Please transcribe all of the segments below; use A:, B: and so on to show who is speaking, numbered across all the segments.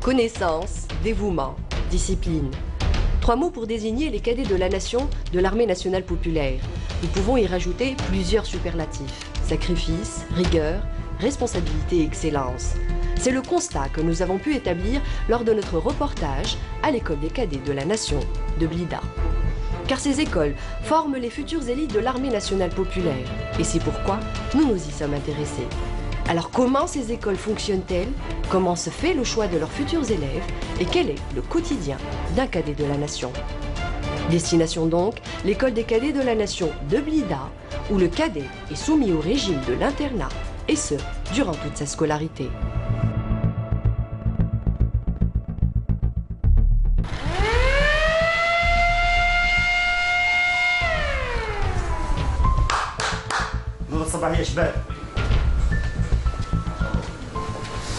A: Connaissance, dévouement, discipline. 3 mots pour désigner les cadets de la nation de l'armée nationale populaire. Nous pouvons y rajouter plusieurs superlatifs. Sacrifice, rigueur, responsabilité et excellence. C'est le constat que nous avons pu établir lors de notre reportage à l'école des cadets de la nation de Blida. Car ces écoles forment les futures élites de l'armée nationale populaire. Et c'est pourquoi nous nous y sommes intéressés. Alors comment ces écoles fonctionnent-elles? Comment se fait le choix de leurs futurs élèves? Et quel est le quotidien d'un cadet de la nation? Destination donc, l'école des cadets de la nation de Blida, où le cadet est soumis au régime de l'internat, et ce, durant toute sa scolarité.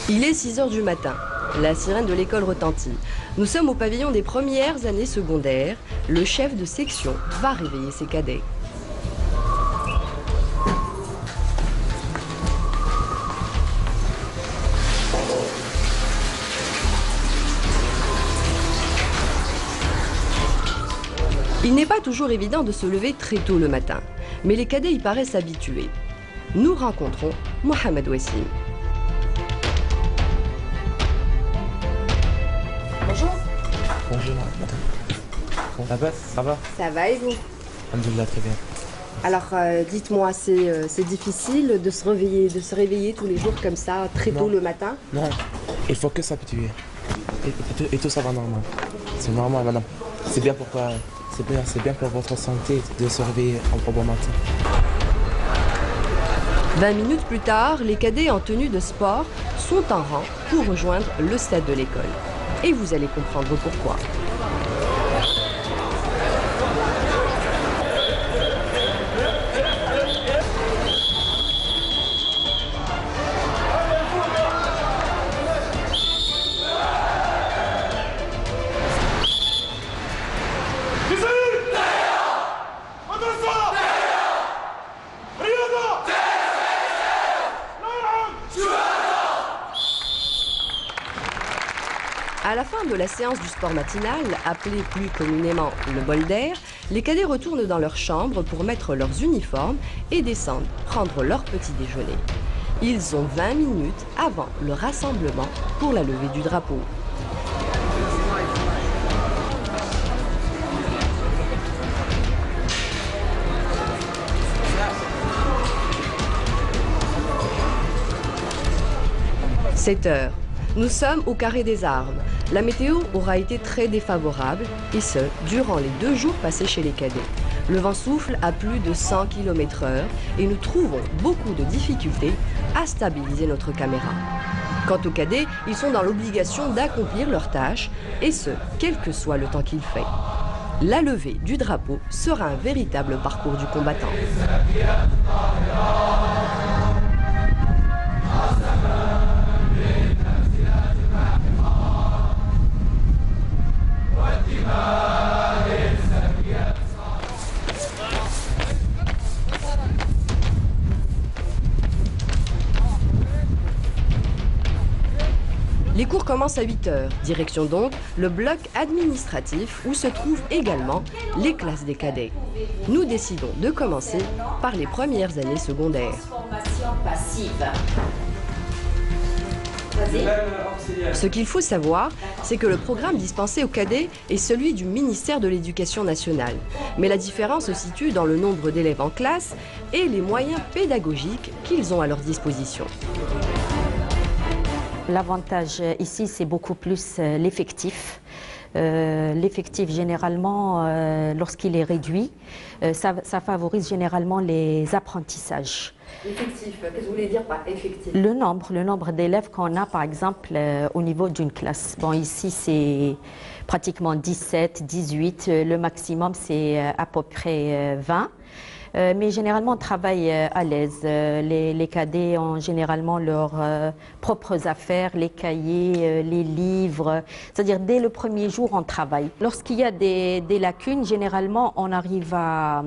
A: Il est 6 h du matin. La sirène de l'école retentit. Nous sommes au pavillon des premières années secondaires. Le chef de section va réveiller ses cadets. Il n'est pas toujours évident de se lever très tôt le matin, mais les cadets y paraissent habitués. Nous rencontrons Mohamed Wassim. Bonjour.
B: Bonjour, madame. Ça va? Ça va?
A: Ça va et vous?
B: Alhamdoulilah, très bien.
A: Alors, dites-moi, c'est difficile de se réveiller tous les jours comme ça, très tôt le matin?
B: Non, il faut que s'habituer. Et tout ça va normal. C'est normal, madame. C'est bien pour toi. C'est bien pour votre santé de se réveiller en bon matin.
A: 20 minutes plus tard, les cadets en tenue de sport sont en rang pour rejoindre le stade de l'école. Et vous allez comprendre pourquoi. À la fin de la séance du sport matinal, appelée plus communément le bol d'air, les cadets retournent dans leur chambre pour mettre leurs uniformes et descendent prendre leur petit déjeuner. Ils ont 20 minutes avant le rassemblement pour la levée du drapeau. « 7 heures. Nous sommes au carré des armes. La météo aura été très défavorable, et ce, durant les 2 jours passés chez les cadets. Le vent souffle à plus de 100 km/h et nous trouvons beaucoup de difficultés à stabiliser notre caméra. Quant aux cadets, ils sont dans l'obligation d'accomplir leurs tâches, et ce, quel que soit le temps qu'il fait. La levée du drapeau sera un véritable parcours du combattant. Les cours commencent à 8 heures. Direction donc le bloc administratif où se trouvent également les classes des cadets. Nous décidons de commencer par les premières années secondaires. Ce qu'il faut savoir, c'est que le programme dispensé aux cadets est celui du ministère de l'Éducation nationale. Mais la différence se situe dans le nombre d'élèves en classe et les moyens pédagogiques qu'ils ont à leur disposition.
C: L'avantage ici, c'est beaucoup plus l'effectif. L'effectif, généralement, lorsqu'il est réduit, ça favorise généralement les apprentissages.
A: Effectif, qu'est-ce que vous voulez dire par effectif?
C: Le nombre d'élèves qu'on a, par exemple, au niveau d'une classe. Bon, ici, c'est pratiquement 17, 18. Le maximum, c'est à peu près 20. Mais généralement, on travaille à l'aise. Les cadets ont généralement leurs propres affaires, les cahiers, les livres. C'est-à-dire, dès le premier jour, on travaille. Lorsqu'il y a des lacunes, généralement, on arrive à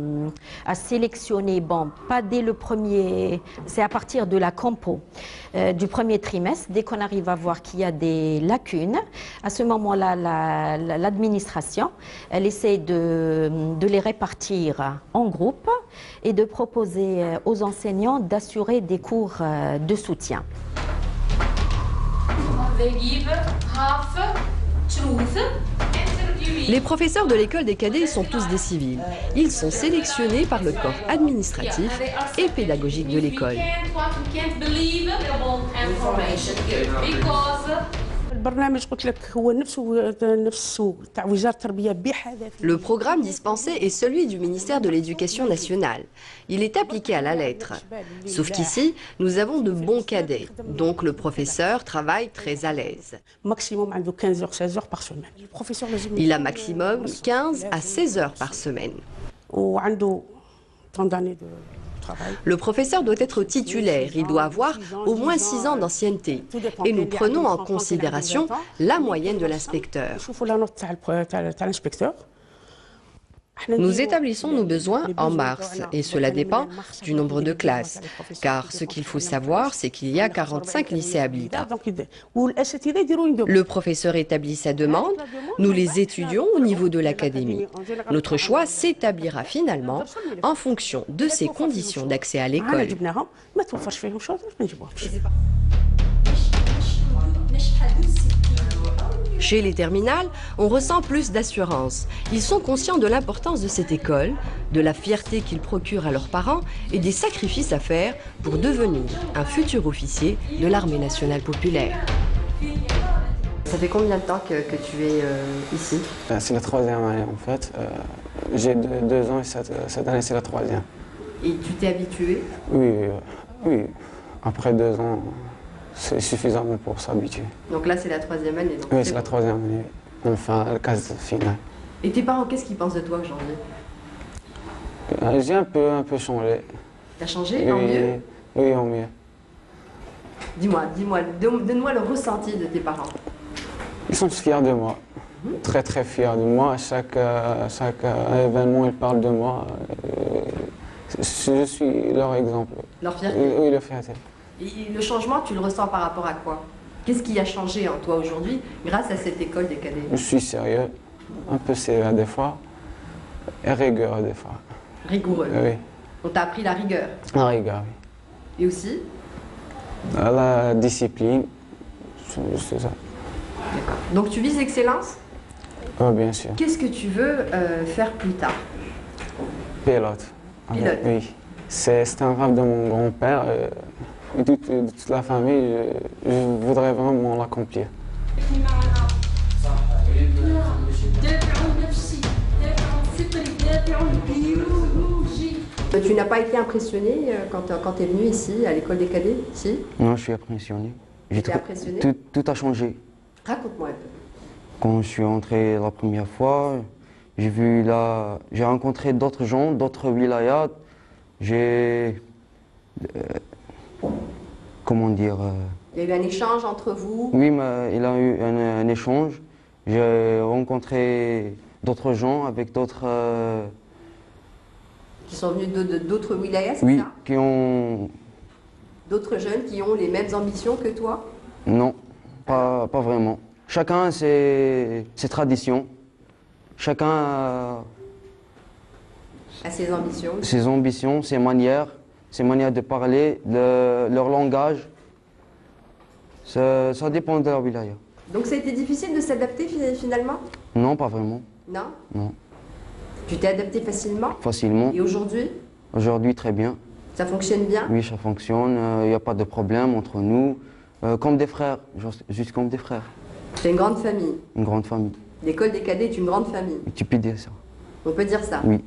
C: sélectionner. Bon, pas dès le premier, c'est à partir de la compo du premier trimestre. Dès qu'on arrive à voir qu'il y a des lacunes, à ce moment-là, l'administration, elle essaie de les répartir en groupes et de proposer aux enseignants d'assurer des cours de soutien.
A: Les professeurs de l'école des cadets sont tous des civils. Ils sont sélectionnés par le corps administratif et pédagogique de l'école. Le programme dispensé est celui du ministère de l'Éducation nationale. Il est appliqué à la lettre. Sauf qu'ici, nous avons de bons cadets, donc le professeur travaille très à l'aise. Il a maximum 15 à 16 heures par semaine. Le professeur doit être titulaire, il doit avoir au moins 6 ans d'ancienneté. Et nous prenons en considération la moyenne de l'inspecteur. Nous établissons nos besoins en mars et cela dépend du nombre de classes. Car ce qu'il faut savoir, c'est qu'il y a 45 lycées habilitables. Le professeur établit sa demande, nous les étudions au niveau de l'académie. Notre choix s'établira finalement en fonction de ses conditions d'accès à l'école. Chez les terminales, on ressent plus d'assurance. Ils sont conscients de l'importance de cette école, de la fierté qu'ils procurent à leurs parents et des sacrifices à faire pour devenir un futur officier de l'armée nationale populaire. Ça fait combien de temps que tu es ici?
D: C'est la 3e année en fait. J'ai 2 ans et cette année c'est la 3e.
A: Et tu t'es habitué?
D: Oui. Après 2 ans, c'est suffisamment pour s'habituer.
A: Donc là, c'est la 3e année.
D: Oui, c'est la 3e année. Enfin, la case finale.
A: Et tes parents, qu'est-ce qu'ils pensent de toi aujourd'hui?
D: J'ai un peu changé.
A: T'as changé en mieux?
D: Oui, en mieux.
A: Dis-moi, donne-moi le ressenti de tes parents.
D: Ils sont fiers de moi. Très très fiers de moi. À chaque événement, ils parlent de moi. Je suis leur exemple.
A: Leur fierté?
D: Oui, leur fierté.
A: Et le changement, tu le ressens par rapport à quoi? Qu'est-ce qui a changé en toi aujourd'hui grâce à cette école des cadets?
D: Je suis sérieux, un peu sévère des fois, et rigoureux des fois.
A: Rigoureux?
D: Oui.
A: On t'a appris la rigueur?
D: La rigueur, oui.
A: Et aussi?
D: La discipline, c'est ça.
A: D'accord. Donc tu vises l'excellence?
D: Oui, bien sûr.
A: Qu'est-ce que tu veux faire plus tard?
D: Pilote.
A: Pilote?
D: Oui. C'est un rêve de mon grand-père. Et de toute la famille, je voudrais vraiment l'accomplir.
A: Tu n'as pas été impressionné quand tu es venu ici, à l'école des cadets, ici?
E: Non, je suis impressionné.
A: T'es impressionné?
E: Tout a changé.
A: Raconte-moi un peu.
E: Quand je suis entré la première fois, j'ai rencontré d'autres gens, d'autres wilayas. Comment dire
A: Il y a eu un échange entre vous?
E: Oui, mais il y a eu un échange. J'ai rencontré d'autres gens avec d'autres...
A: Qui sont venus d'autres wilayas, c'est
E: oui,
A: ça?
E: qui ont...
A: D'autres jeunes qui ont les mêmes ambitions que toi?
E: Non, pas vraiment. Chacun a ses traditions. Chacun a
A: ses ambitions?
E: Ses ambitions, ses manières de parler, leur langage. Ça dépend de la wilaya.
A: Donc ça a été difficile de s'adapter finalement?
E: Non, pas vraiment.
A: Non?
E: Non.
A: Tu t'es adapté facilement?
E: Facilement.
A: Et aujourd'hui?
E: Aujourd'hui, très bien.
A: Ça fonctionne bien?
E: Oui, ça fonctionne. Il n'y a pas de problème entre nous. Comme des frères, juste comme des frères.
A: C'est une grande famille?
E: Une grande famille.
A: L'école des cadets est une grande famille?
E: Tu peux dire ça.
A: On peut dire ça?
E: Oui.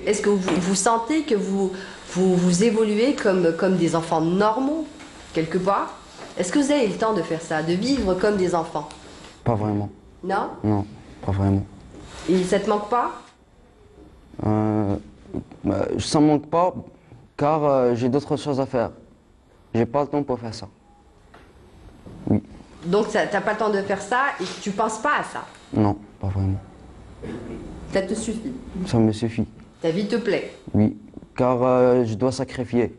A: Est-ce que vous sentez que vous évoluez comme des enfants normaux, quelque part? Est-ce que vous avez le temps de faire ça, de vivre comme des enfants?
E: Pas vraiment.
A: Non?
E: Non, pas vraiment.
A: Et ça te manque pas?
E: Ça ne manque pas, car j'ai d'autres choses à faire. J'ai pas le temps pour faire ça. Oui.
A: Donc tu n'as pas le temps de faire ça et tu ne penses pas à ça?
E: Non, pas vraiment.
A: Ça te suffit?
E: Ça me suffit.
A: Ta vie te plaît?
E: Oui, car je dois sacrifier.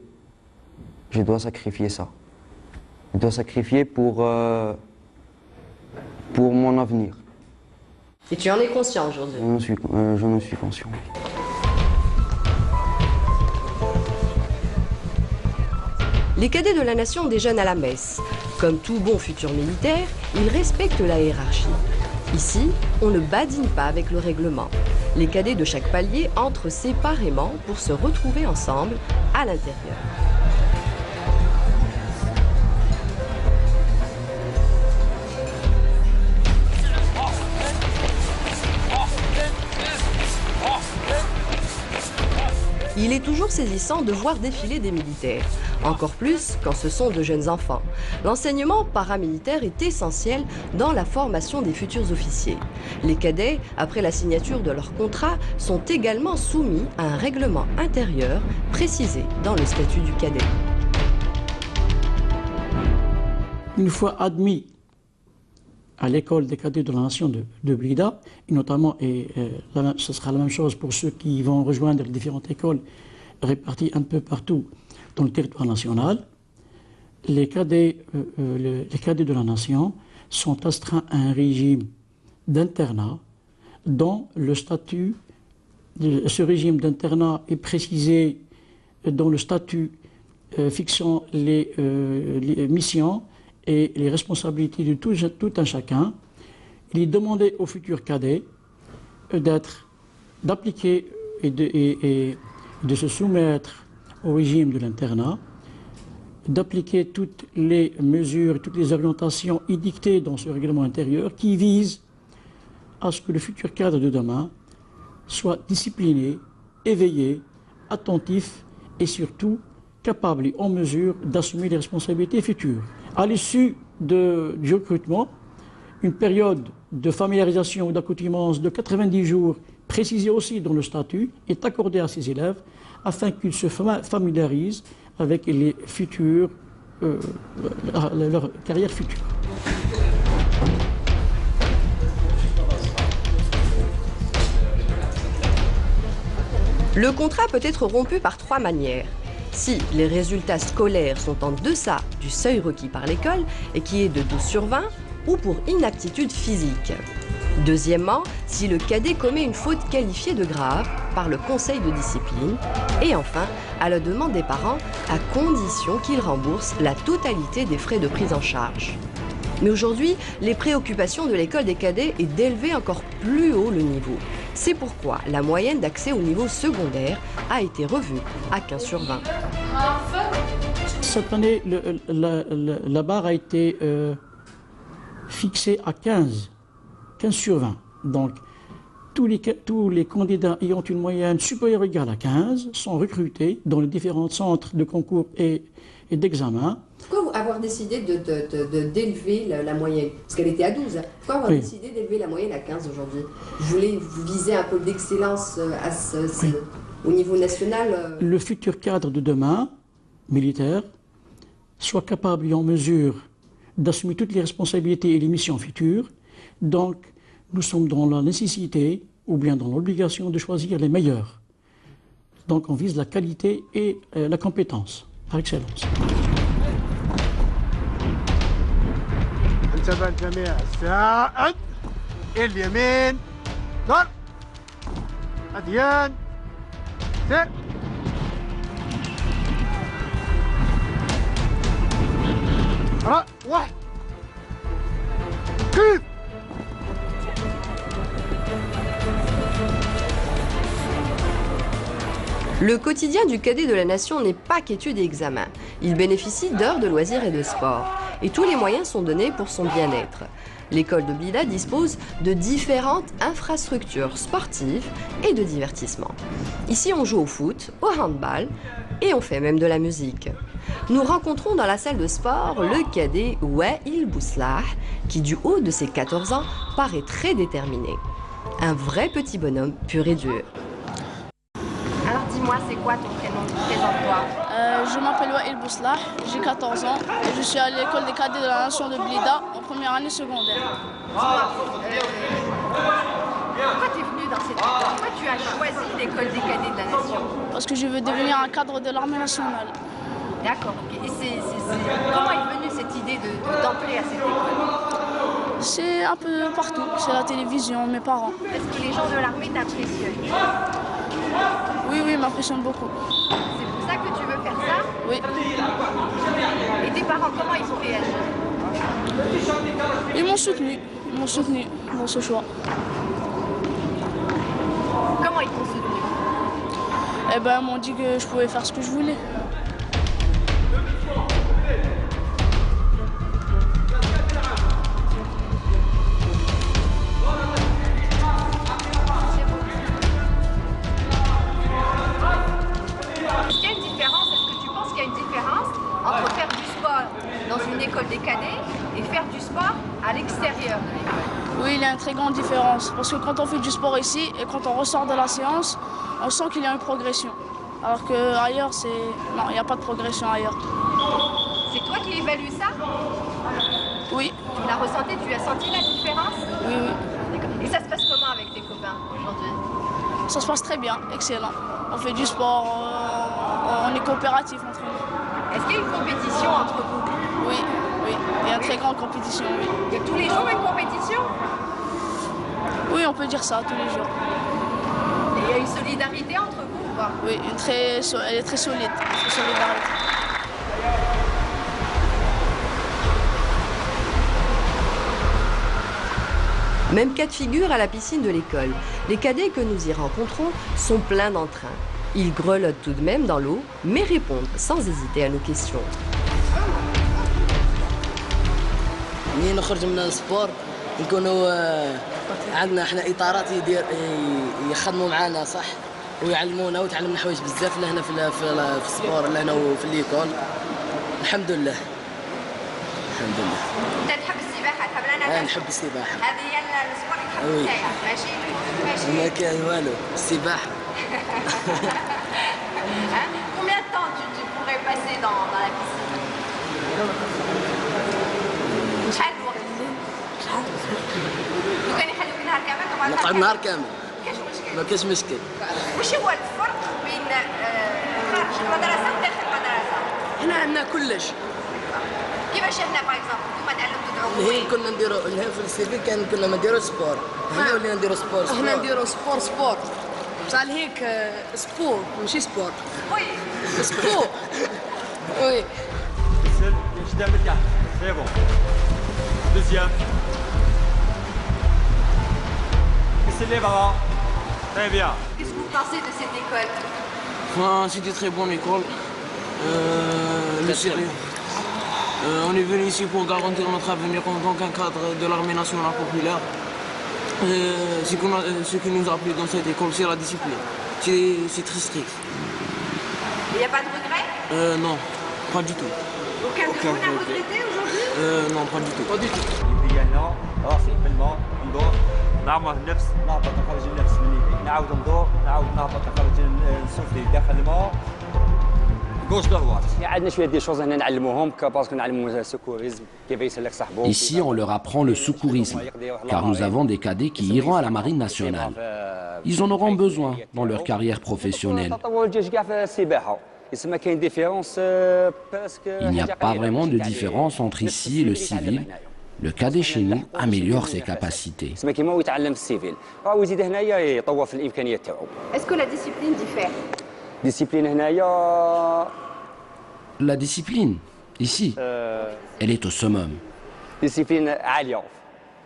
E: Je dois sacrifier ça. Je dois sacrifier pour mon avenir.
A: Et tu en es conscient aujourd'hui?
E: J'en suis conscient.
A: Les cadets de la nation déjeunent à la messe. Comme tout bon futur militaire, ils respectent la hiérarchie. Ici, on ne badine pas avec le règlement. Les cadets de chaque palier entrent séparément pour se retrouver ensemble à l'intérieur. Il est toujours saisissant de voir défiler des militaires, encore plus quand ce sont de jeunes enfants. L'enseignement paramilitaire est essentiel dans la formation des futurs officiers. Les cadets, après la signature de leur contrat, sont également soumis à un règlement intérieur précisé dans le statut du cadet.
F: Une fois admis à l'école des cadets de la nation de Blida, et notamment, ce sera la même chose pour ceux qui vont rejoindre les différentes écoles réparties un peu partout dans le territoire national, les cadets de la nation sont astreints à un régime d'internat dont le statut, ce régime d'internat est précisé dans le statut fixant les missions et les responsabilités de tout un chacun. Il est demandé aux futurs cadets d'appliquer et de se soumettre au régime de l'internat, d'appliquer toutes les mesures, toutes les orientations édictées dans ce règlement intérieur qui visent à ce que le futur cadre de demain soit discipliné, éveillé, attentif et surtout capable et en mesure d'assumer les responsabilités futures. À l'issue du recrutement, une période de familiarisation ou d'accoutumance de 90 jours, précisée aussi dans le statut, est accordée à ces élèves afin qu'ils se familiarisent avec les futurs, leur carrière future.
A: Le contrat peut être rompu par 3 manières. Si les résultats scolaires sont en deçà du seuil requis par l'école et qui est de 12 sur 20, ou pour inaptitude physique. Deuxièmement, si le cadet commet une faute qualifiée de grave par le conseil de discipline. Et enfin, à la demande des parents, à condition qu'ils remboursent la totalité des frais de prise en charge. Mais aujourd'hui, les préoccupations de l'école des cadets est d'élever encore plus haut le niveau. C'est pourquoi la moyenne d'accès au niveau secondaire a été revue à 15 sur 20.
F: Cette année, la barre a été fixée à 15 sur 20. Donc, tous les candidats ayant une moyenne supérieure ou égale à 15 sont recrutés dans les différents centres de concours et d'examen.
A: Pourquoi avoir décidé d'élever la moyenne? Parce qu'elle était à 12. Pourquoi avoir décidé d'élever la moyenne à 15 aujourd'hui? Vous visez un pôle d'excellence au niveau national?
F: Le futur cadre de demain, militaire, soit capable et en mesure d'assumer toutes les responsabilités et les missions futures. Donc, nous sommes dans la nécessité ou bien dans l'obligation de choisir les meilleurs. Donc, on vise la qualité et la compétence par excellence.
G: انتبه الجميع ساعد اليمين ضرب أديان سر واحد كيف
A: Le quotidien du cadet de la nation n'est pas qu'études et examens. Il bénéficie d'heures de loisirs et de sport. Et tous les moyens sont donnés pour son bien-être. L'école de Blida dispose de différentes infrastructures sportives et de divertissement. Ici, on joue au foot, au handball et on fait même de la musique. Nous rencontrons dans la salle de sport le cadet Wael Bouslah, qui du haut de ses 14 ans paraît très déterminé. Un vrai petit bonhomme pur et dur. Alors dis-moi, Dis-moi, c'est quoi ton prénom? Présente-toi.
H: Je m'appelle Wael Bouslah, j'ai 14 ans et je suis à l'école des cadets de la nation de Blida en première année secondaire.
A: Pourquoi tu es venu dans cette école? Pourquoi tu as choisi l'école des cadets de la nation?
H: Parce que je veux devenir un cadre de l'armée nationale.
A: D'accord. Et comment est venue cette idée d'entrer à cette école?
H: C'est un peu partout, c'est la télévision, mes parents.
A: Est-ce que les gens de l'armée t'impressionnent?
H: Oui, ils m'impressionnent beaucoup.
A: C'est pour ça que tu veux faire ça?
H: Oui.
A: Et tes parents, comment ils ont réagi?
H: Ils m'ont soutenu dans ce choix.
A: Comment ils t'ont soutenu?
H: Eh ben, ils m'ont dit que je pouvais faire ce que je voulais.
A: Entre faire du sport dans une école des cadets et faire du sport à l'extérieur de l'école?
H: Oui, il y a une très grande différence. Parce que quand on fait du sport ici et quand on ressort de la séance, on sent qu'il y a une progression. Alors qu'ailleurs, non, il n'y a pas de progression ailleurs.
A: C'est toi qui évalues ça?
H: Oui.
A: Tu l'as ressenti? Tu as senti la différence?
H: Oui.
A: Et ça se passe comment avec tes copains aujourd'hui?
H: Ça se passe très bien, excellent. On fait du sport, on est coopératif entre nous.
A: Est-ce qu'il y a une compétition entre vous?
H: Oui. Il y a une très grande compétition, oui.
A: Et tous les jours une compétition?
H: Oui, on peut dire ça, tous les jours.
A: Et il y a une solidarité entre vous ou pas?
H: Oui, elle est très solide, très solidarité.
A: Même cas de figure à la piscine de l'école. Les cadets que nous y rencontrons sont pleins d'entrain. Ils grelottent tout de même dans l'eau, mais répondent sans hésiter à nos questions.
I: منين نخرج من السبور نكونوا عندنا احنا اطارات يخدموا معنا صح ويعلمونا وتعلمنا حوايج بزاف لهنا في السبور لهنا وفي ليكول الحمد لله. انت
A: تحب السباحه؟ تحب انا
I: نحب السباحه.
A: هذه هي السبور اللي تحب تاعها ماشي؟
I: ما كان والو السباحه.
A: Combien de temps tu pourrais passer dans la piscine? شحال الوقت؟ لو كان يخليوك نهار كامل
I: نقعد نهار كامل.
A: ما كاش مشكل. وش هو الفرق بين خارج المدرسه وداخل المدرسه؟
I: هنا عندنا كلش.
A: كيفاش هنا باغ اكزومبل نتوما تعلمتوا تعوموا؟
I: الحين كنا نديروا الحين في السيفي كنا ما نديروا سبور. هنا ولينا نديروا سبور.
J: هنا نديروا سبور. بصح هيك سبور ماشي سبور.
A: وي.
J: سبور. وي.
G: Je t'aime bien. C'est bon. Deuxième. C'est les bras. Très bien.
A: Qu'est-ce que vous pensez de cette école?
K: C'est une très bonne école. Le sérieux. On est venu ici pour garantir notre avenir en tant qu'un cadre de l'armée nationale populaire. Ce qui nous a plu dans cette école, c'est la discipline. C'est très strict.
A: Il n'y a pas de regret?
K: Non, pas du tout.
A: Aucun de vous n'a regretté aujourd'hui?
K: Non, pas du tout.
G: Pas du tout. ديالنا راسي في الماء ندور نعمر النفس نهبط نخرج النفس من يدي نعاود ندور نعاود نهبط نخرج سفلي داخل الماء gauche droite. عندنا شويه دي شوز هنا نعلموهم باسكو نعلموا السكوريزم كيف يسلك صاحبه.
L: Ici, on leur apprend le secourisme, car nous avons des cadets qui iront à la marine nationale. Ils en auront besoin dans leur carrière professionnelle. Il n'y a pas vraiment de différence entre ici et le civil. Le cadet chez nous améliore ses capacités.
A: Est-ce que la discipline diffère?
L: La discipline, ici, elle est au summum.
G: Discipline عالية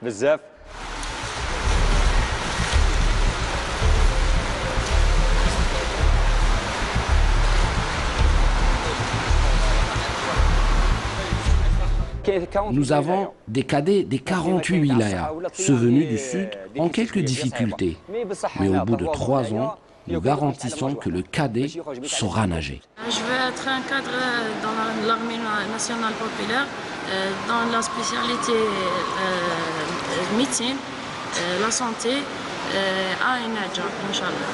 G: بزاف.
L: Nous avons des cadets des 48 wilayas, ceux venus du sud ont quelques difficultés. Mais au bout de 3 ans, nous garantissons que le cadet saura nager.
M: Je veux être un cadre dans l'armée nationale populaire, dans la spécialité médecine, la santé, à Inadja, Inch'Allah.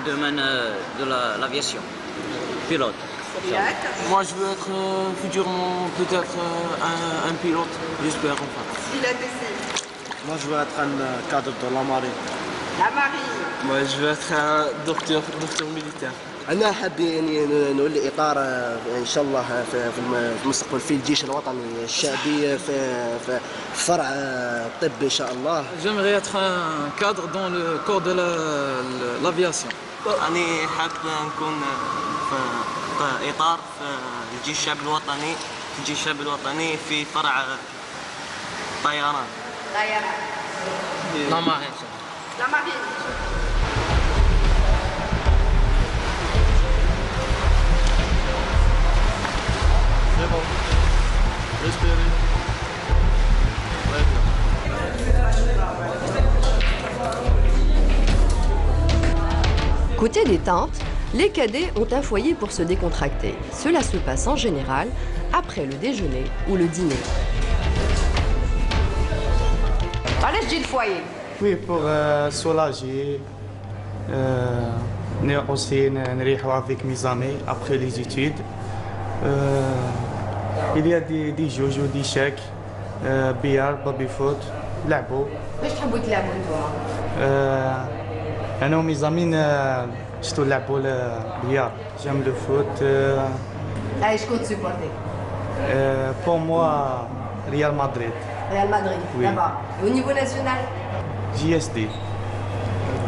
N: domaine de l'aviation, pilote.
K: Moi, je veux être futurement peut-être un pilote, j'espère enfin.
O: Moi, je veux être un cadre de la marine.
J: La marine.
K: Moi, je veux être un docteur militaire.
P: أنا حاب يعني نولي إطار إن شاء الله في المستقبل في الجيش الوطني الشعبي في فرع الطب إن شاء الله.
K: J'aimerais être un cadre dans le corps de l'aviation.
N: أنا حاب نكون في إطار في الجيش الشعبي الوطني، في الجيش الشعبي الوطني في فرع طيران.
K: لا مارين.
J: La marine.
O: C'est bon. Respirez. Très bien.
A: Côté détente, les cadets ont un foyer pour se décontracter. Cela se passe en général après le déjeuner ou le dîner.
J: Allez, je dis le foyer.
O: Oui, pour soulager, aussi نريحوا avec mes amis après les études. Il y a des jeux, des chèques, billard, baby-foot, لعبوا.
J: واش تحبوا تلعبوا نتوما؟
O: أنا ومي زامين شتو نلعبوا البيار. J'aime le foot.
J: Allez, je compte supporter.
O: Pour moi, Real Madrid.
J: Real Madrid,
O: Oui.
J: là-bas. Et au niveau national,
O: JSD.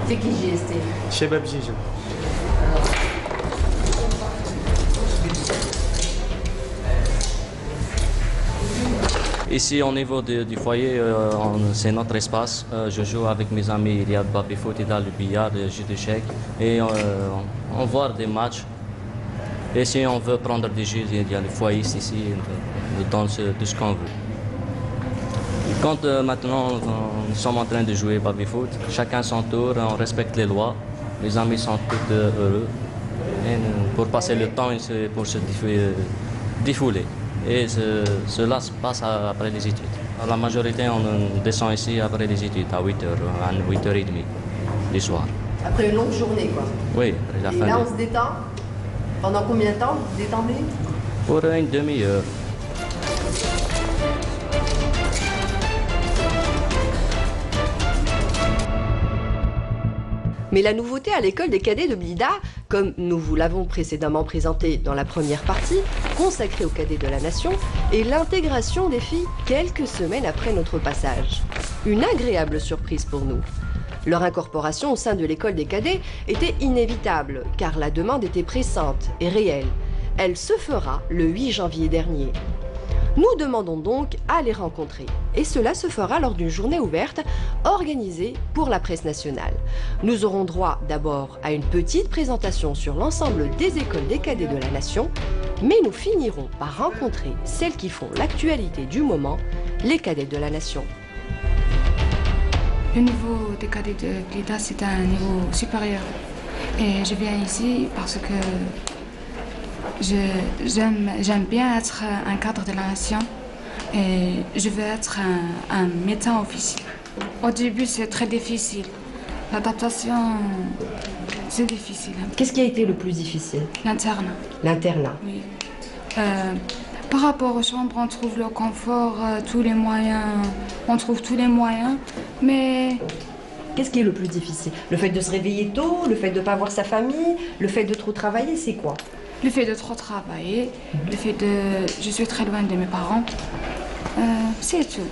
J: c'est qui JST?
O: شباب جيجو.
Q: Ici, au niveau du foyer, c'est notre espace. Je joue avec mes amis, il y a le baby-foot, il y a le billard, le jeu d'échecs. Et on voit des matchs. Et si on veut prendre des jeux, il y a le foyer ici, dans tout ce qu'on veut. Quand maintenant nous sommes en train de jouer baby-foot, chacun son tour, on respecte les lois. Les amis sont tous heureux. Et pour passer le temps, pour se défouler. Et cela se passe après les études. La majorité, on descend ici après les études, à 8h, à 8h30 du soir.
J: Après une longue journée, quoi.
Q: Oui, après la
J: Et
Q: fin
J: là,
Q: de-
J: on se détend. Pendant combien de temps vous vous détendez?
Q: Pour une demi-heure.
A: Mais la nouveauté à l'école des cadets de Blida, comme nous vous l'avons précédemment présenté dans la première partie, consacrée aux cadets de la nation, est l'intégration des filles quelques semaines après notre passage. Une agréable surprise pour nous. Leur incorporation au sein de l'école des cadets était inévitable, car la demande était pressante et réelle. Elle se fera le 8 janvier dernier. Nous demandons donc à les rencontrer, et cela se fera lors d'une journée ouverte organisée pour la presse nationale. Nous aurons droit d'abord à une petite présentation sur l'ensemble des écoles des cadets de la nation, mais nous finirons par rencontrer celles qui font l'actualité du moment, les cadets de la nation.
R: Le niveau des cadets de Blida, c'est un niveau supérieur. Et je viens ici parce que j'aime bien être un cadre de la nation et je veux être un médecin officiel. Au début, c'est très difficile. L'adaptation, c'est difficile.
A: Qu'est-ce qui a été le plus difficile?
R: L'internat.
A: L'internat.
R: Oui. Par rapport aux chambres, on trouve le confort, tous les moyens, on trouve tous les moyens, mais...
A: Qu'est-ce qui est le plus difficile? Le fait de se réveiller tôt, le fait de ne pas voir sa famille, le fait de trop travailler, c'est quoi?
R: Le fait de trop travailler, le fait de... Je suis très loin de mes parents, c'est tout.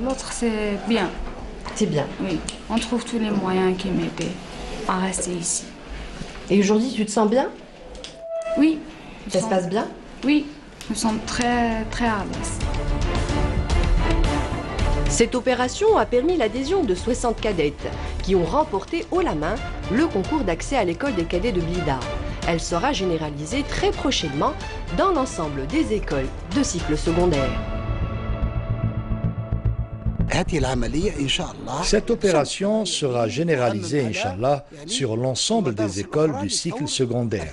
R: L'autre, c'est bien.
A: C'est bien?
R: Oui. On trouve tous les moyens qui m'aident à rester ici.
A: Et aujourd'hui, tu te sens bien?
R: Oui.
A: Ça se passe bien?
R: Oui. Nous sommes très, très à l'aise.
A: Cette opération a permis l'adhésion de 60 cadettes qui ont remporté haut la main le concours d'accès à l'école des cadets de Blida. Elle sera généralisée très prochainement dans l'ensemble des écoles de cycle secondaire.
S: Cette opération sera généralisée, Inch'Allah, sur l'ensemble des écoles du cycle secondaire.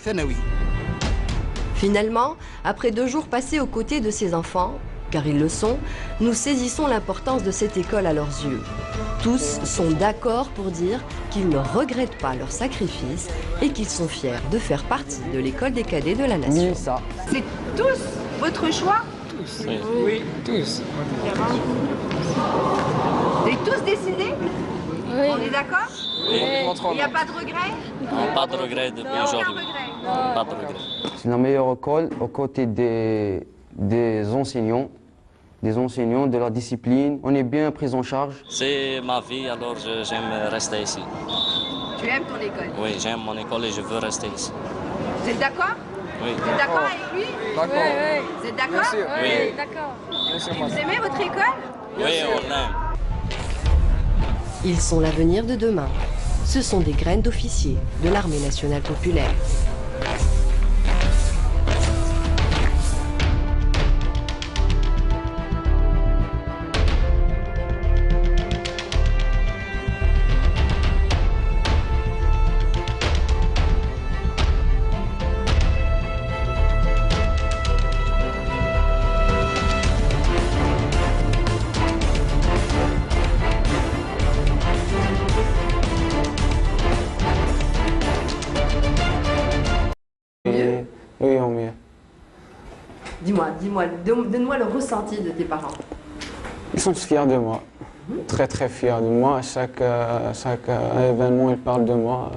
A: Finalement, après 2 jours passés aux côtés de ses enfants, car ils le sont, nous saisissons l'importance de cette école à leurs yeux. Tous sont d'accord pour dire qu'ils ne regrettent pas leur sacrifice et qu'ils sont fiers de faire partie de l'école des cadets de la nation.
J: C'est tous votre choix?
N: Tous.
J: Oui,
N: tous.
J: Vous avez tous décidé? Oui. On est d'accord?
N: Oui.
J: Il n'y a pas de regret?
Q: Non, pas de regret depuis aujourd'hui. Pas de regret.
E: C'est la meilleure école aux côtés des enseignants, de la discipline. On est bien pris en charge.
Q: C'est ma vie, alors j'aime rester ici.
J: Tu aimes ton école?
Q: Oui, j'aime mon école et je veux rester ici.
J: Vous êtes d'accord?
Q: Oui.
J: Vous êtes d'accord avec lui?
N: D'accord.
J: Oui. Vous êtes d'accord?
Q: Oui.
J: D'accord. Vous aimez votre école?
Q: Oui, on l'aime.
A: Ils sont l'avenir de demain. Ce sont des graines d'officiers de l'armée nationale populaire.
D: Oui, en mieux.
A: Dis-moi, donne-moi le ressenti de tes parents.
D: Ils sont fiers de moi, très très fiers de moi. À chaque événement, ils parlent de moi.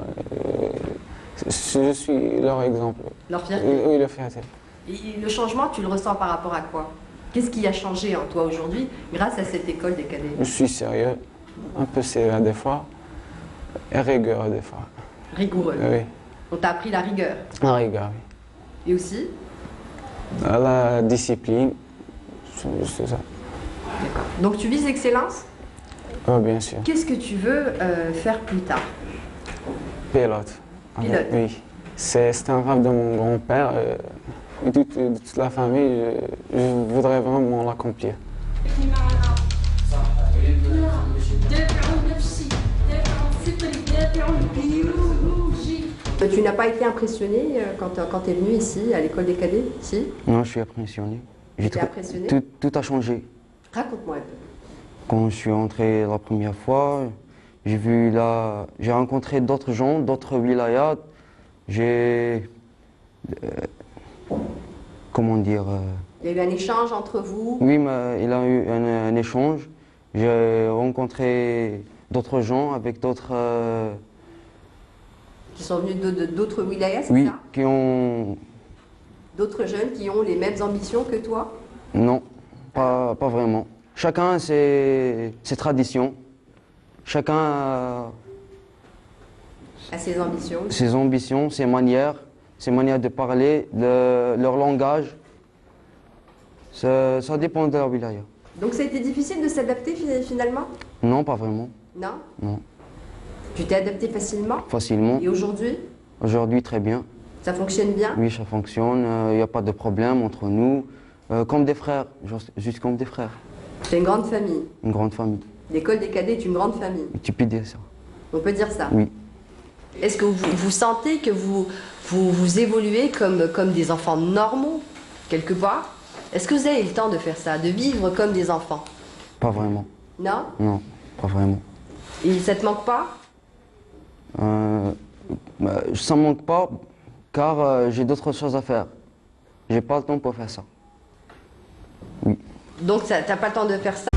D: Je suis leur exemple.
A: Leur fierté?
D: Oui, leur fierté.
A: Et le changement, tu le ressens par rapport à quoi? Qu'est-ce qui a changé en toi aujourd'hui grâce à cette école des cadets?
D: Je suis sérieux, un peu sévère des fois, et rigoureux des fois.
A: Rigoureux?
D: Oui.
A: On t'a appris la rigueur?
D: La rigueur, oui.
A: Et aussi?
D: La discipline, c'est ça.
A: D'accord. Donc tu vises l'excellence?
D: Oh, bien sûr.
A: Qu'est-ce que tu veux faire plus tard?
D: Pilote.
A: Pilote?
D: Oui. C'est un rêve de mon grand-père et de toute la famille. Je voudrais vraiment l'accomplir.
A: Tu n'as pas été impressionné quand tu es venu ici, à l'école des cadets, si?
E: Non, je suis impressionné.
A: Impressionné?
E: Tout a changé.
A: Raconte-moi un peu.
E: Quand je suis entré la première fois, j'ai rencontré d'autres gens, d'autres wilayas. Comment dire?
A: Il y a eu un échange entre vous?
E: Oui, mais il a eu un échange. J'ai rencontré d'autres gens avec d'autres...
A: Qui sont venus d'autres wilayas, c'est
E: oui,
A: ça?
E: qui ont...
A: D'autres jeunes qui ont les mêmes ambitions que toi?
E: Non, pas vraiment. Chacun a ses traditions. Chacun a
A: ses ambitions.
E: Ses ambitions, ses manières de parler, leur langage. Ça dépend de leur wilaya.
A: Donc ça a été difficile de s'adapter finalement?
E: Non, pas vraiment.
A: Non?
E: Non.
A: Tu t'es adapté facilement?
E: Facilement.
A: Et aujourd'hui?
E: Aujourd'hui, très bien.
A: Ça fonctionne bien?
E: Oui, ça fonctionne. Il n'y a pas de problème entre nous. Comme des frères, juste comme des frères.
A: C'est une grande famille?
E: Une grande famille.
A: L'école des cadets est une grande famille?
E: Tu peux dire ça.
A: On peut dire ça?
E: Oui.
A: Est-ce que vous sentez que vous évoluez comme des enfants normaux, quelque part? Est-ce que vous avez le temps de faire ça, de vivre comme des enfants?
E: Pas vraiment.
A: Non?
E: Non, pas vraiment.
A: Et ça te manque pas?
E: Ça me manque pas, car j'ai d'autres choses à faire. J'ai pas le temps pour faire ça. Oui.
A: Donc t'as pas le temps de faire ça?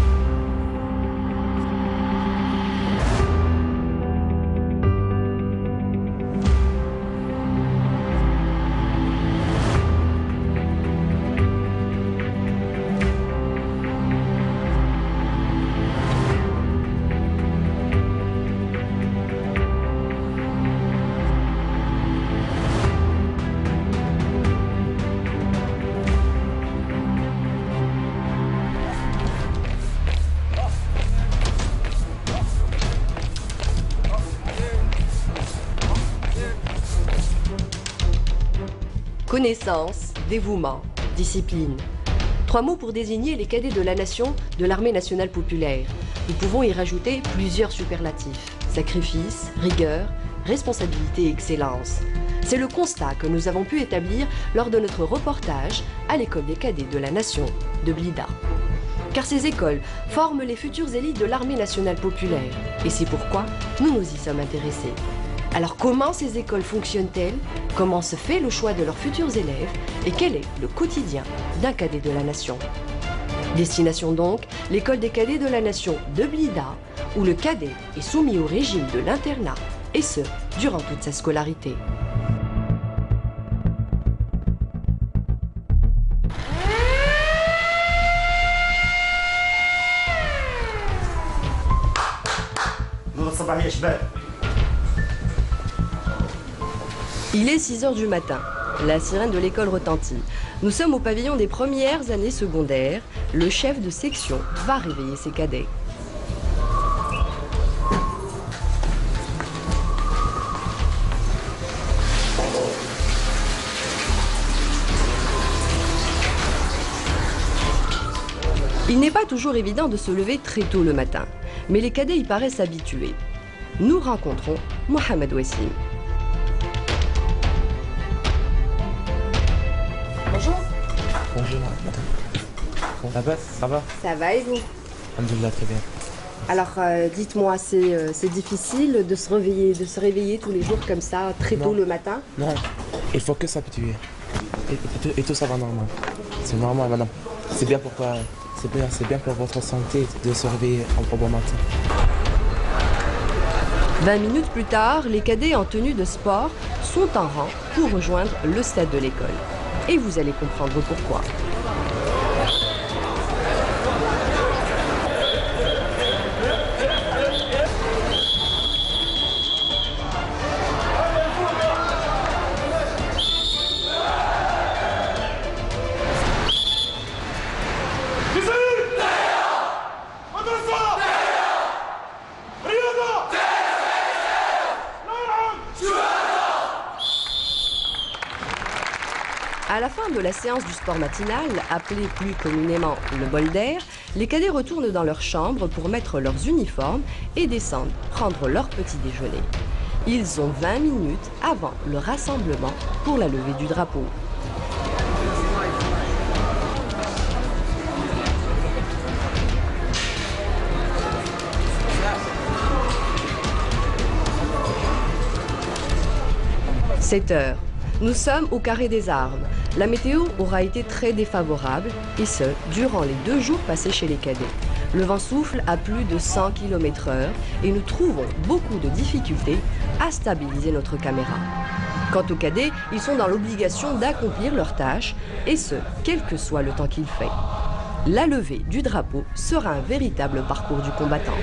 A: Connaissance, dévouement, discipline. 3 mots pour désigner les cadets de la nation de l'armée nationale populaire. Nous pouvons y rajouter plusieurs superlatifs. Sacrifice, rigueur, responsabilité et excellence. C'est le constat que nous avons pu établir lors de notre reportage à l'école des cadets de la Nation de Blida. Car ces écoles forment les futures élites de l'armée nationale populaire. Et c'est pourquoi nous nous y sommes intéressés. Alors comment ces écoles fonctionnent-elles? Comment se fait le choix de leurs futurs élèves? Et quel est le quotidien d'un cadet de la Nation? Destination donc, l'école des cadets de la Nation de Blida, où le cadet est soumis au régime de l'internat, et ce, durant toute sa scolarité. Il est 6 h du matin. La sirène de l'école retentit. Nous sommes au pavillon des premières années secondaires. Le chef de section va réveiller ses cadets. Il n'est pas toujours évident de se lever très tôt le matin, mais les cadets y paraissent habitués. Nous rencontrons Mohamed Wassim. Bonjour.
B: Bonjour, madame. Ça va? Ça va?
A: Ça va et vous?
B: Alhamdoulilah, très bien.
A: Alors, dites-moi, c'est difficile de se réveiller tous les jours comme ça, très tôt le matin?
B: Non, il faut que s'habituer. Et tout ça va normal. C'est normal, madame. C'est bien pour toi. C'est bien pour votre santé de se réveiller en bon matin.
A: 20 minutes plus tard, les cadets en tenue de sport sont en rang pour rejoindre le stade de l'école. Et vous allez comprendre pourquoi. À la fin de la séance du sport matinal, appelée plus communément le bol d'air, les cadets retournent dans leur chambre pour mettre leurs uniformes et descendent prendre leur petit déjeuner. Ils ont 20 minutes avant le rassemblement pour la levée du drapeau. « 7 h. Nous sommes au carré des armes. La météo aura été très défavorable, et ce, durant les 2 jours passés chez les cadets. Le vent souffle à plus de 100 km/h et nous trouvons beaucoup de difficultés à stabiliser notre caméra. Quant aux cadets, ils sont dans l'obligation d'accomplir leurs tâches, et ce, quel que soit le temps qu'il fait. La levée du drapeau sera un véritable parcours du combattant.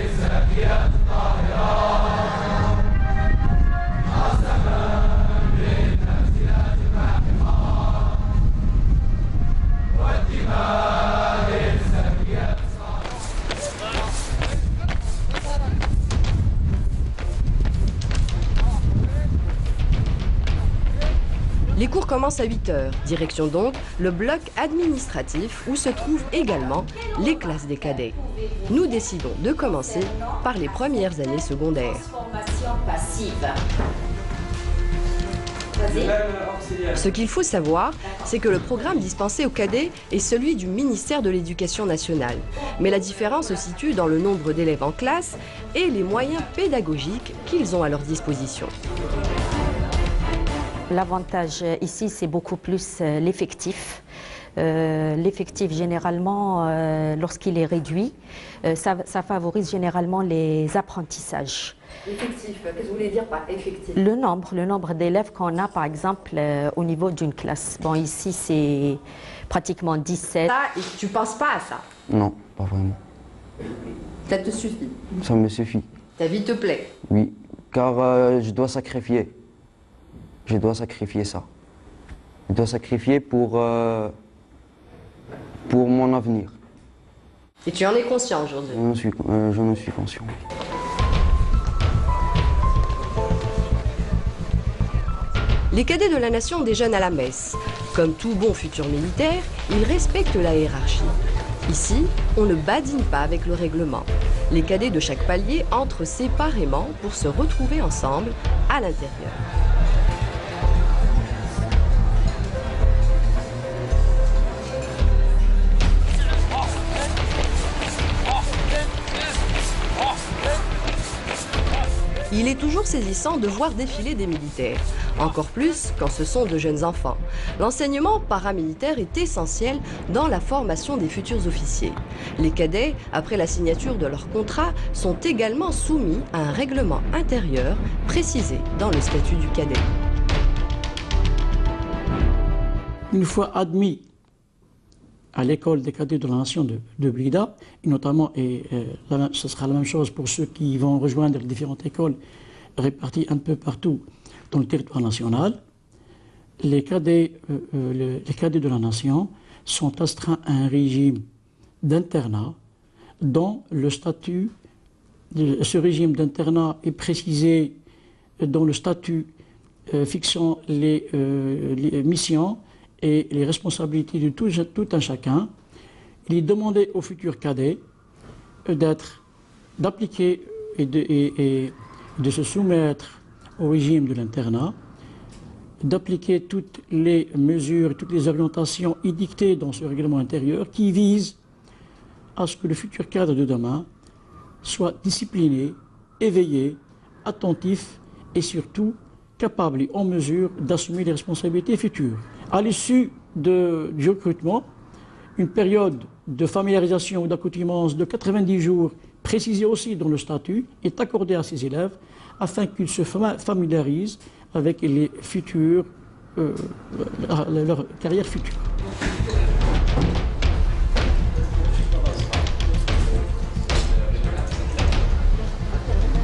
A: Les cours commencent à 8 h. Direction donc le bloc administratif où se trouvent également les classes des cadets. Nous décidons de commencer par les premières années secondaires. Ce qu'il faut savoir, c'est que le programme dispensé aux cadets est celui du ministère de l'Éducation nationale. Mais la différence se situe dans le nombre d'élèves en classe et les moyens pédagogiques qu'ils ont à leur disposition.
C: L'avantage ici, c'est beaucoup plus l'effectif. L'effectif, généralement, lorsqu'il est réduit, ça favorise généralement les apprentissages.
A: Effectif, qu'est-ce que vous voulez dire par effectif?
C: Le nombre d'élèves qu'on a, par exemple, au niveau d'une classe. Bon, ici, c'est pratiquement 17.
A: Ça, tu ne penses pas à ça?
E: Non, pas vraiment.
A: Ça te suffit?
E: Ça me suffit.
A: Ta vie te plaît?
E: Oui, car je dois sacrifier. Je dois sacrifier ça. Je dois sacrifier pour mon avenir.
A: Et tu en es conscient aujourd'hui?
E: J'en suis conscient.
A: Les cadets de la Nation déjeunent à la messe. Comme tout bon futur militaire, ils respectent la hiérarchie. Ici, on ne badine pas avec le règlement. Les cadets de chaque palier entrent séparément pour se retrouver ensemble à l'intérieur. Il est toujours saisissant de voir défiler des militaires, encore plus quand ce sont de jeunes enfants. L'enseignement paramilitaire est essentiel dans la formation des futurs officiers. Les cadets, après la signature de leur contrat, sont également soumis à un règlement intérieur précisé dans le statut du cadet.
F: Une fois admis à l'école des cadets de la nation de Blida, et notamment, ce sera la même chose pour ceux qui vont rejoindre les différentes écoles réparties un peu partout dans le territoire national, les cadets de la nation sont astreints à un régime d'internat dont le statut, ce régime d'internat est précisé dans le statut fixant les missions et les responsabilités de tout un chacun. Il est demandé aux futurs cadets d'appliquer et de se soumettre au régime de l'internat, d'appliquer toutes les mesures, toutes les orientations édictées dans ce règlement intérieur qui visent à ce que le futur cadre de demain soit discipliné, éveillé, attentif et surtout capable et en mesure d'assumer les responsabilités futures. À l'issue du recrutement, une période de familiarisation ou d'accoutumance de 90 jours, précisée aussi dans le statut, est accordée à ces élèves afin qu'ils se familiarisent avec les futurs, leur carrière future.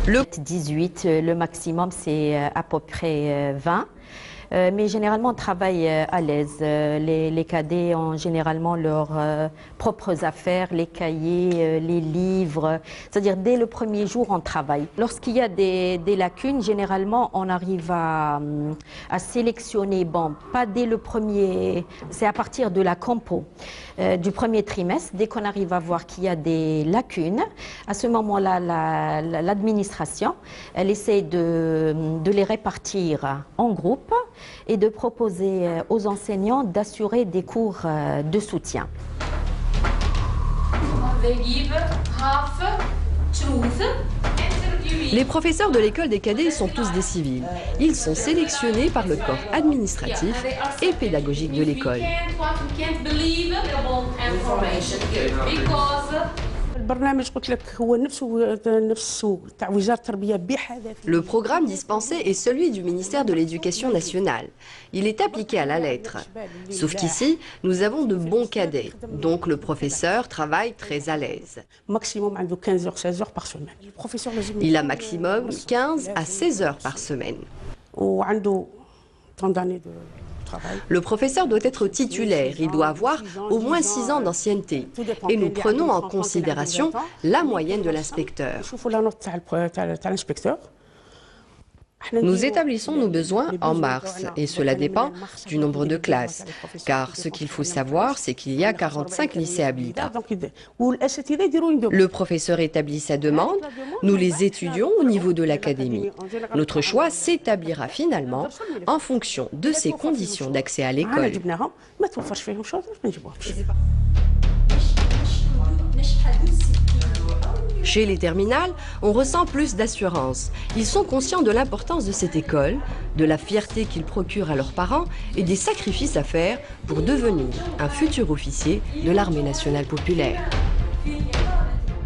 C: Le 18, le maximum c'est à peu près 20. Mais généralement, on travaille à l'aise. Les cadets ont généralement leurs propres affaires, les cahiers, les livres. C'est-à-dire, dès le premier jour, on travaille. Lorsqu'il y a des lacunes, généralement, on arrive à sélectionner. Bon, pas dès le premier... C'est à partir de la compo du premier trimestre. Dès qu'on arrive à voir qu'il y a des lacunes, à ce moment-là, l'administration, elle essaie de les répartir en groupes et de proposer aux enseignants d'assurer des cours de soutien.
A: Les professeurs de l'école des cadets sont tous des civils. Ils sont sélectionnés par le corps administratif et pédagogique de l'école. Le programme dispensé est celui du ministère de l'Éducation nationale. Il est appliqué à la lettre. Sauf qu'ici, nous avons de bons cadets, donc le professeur travaille très à l'aise. Il a maximum 15 à 16 heures par semaine. Le professeur doit être titulaire, il doit avoir au moins 6 ans d'ancienneté. Et nous prenons en considération la moyenne de l'inspecteur. Nous établissons nos besoins en mars et cela dépend du nombre de classes. Car ce qu'il faut savoir, c'est qu'il y a 45 lycées à Blida. Le professeur établit sa demande, nous les étudions au niveau de l'académie. Notre choix s'établira finalement en fonction de ses conditions d'accès à l'école. Chez les terminales, on ressent plus d'assurance. Ils sont conscients de l'importance de cette école, de la fierté qu'ils procurent à leurs parents et des sacrifices à faire pour devenir un futur officier de l'armée nationale populaire.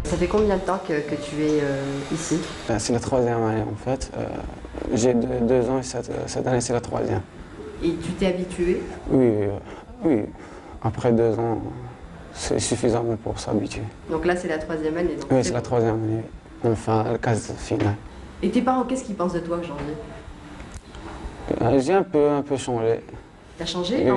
A: Ça fait combien de temps que tu es ici?
D: C'est la 3e année en fait. J'ai 2 ans et cette année c'est la 3e.
A: Et tu t'es habitué?
D: Oui. Après 2 ans, c'est suffisamment pour s'habituer.
A: Donc là, c'est la 3e année.
D: Oui, c'est la 3e année. Enfin, la case finale.
A: Et tes parents, qu'est-ce qu'ils pensent de toi aujourd'hui?
D: J'ai un peu changé.
A: T'as changé?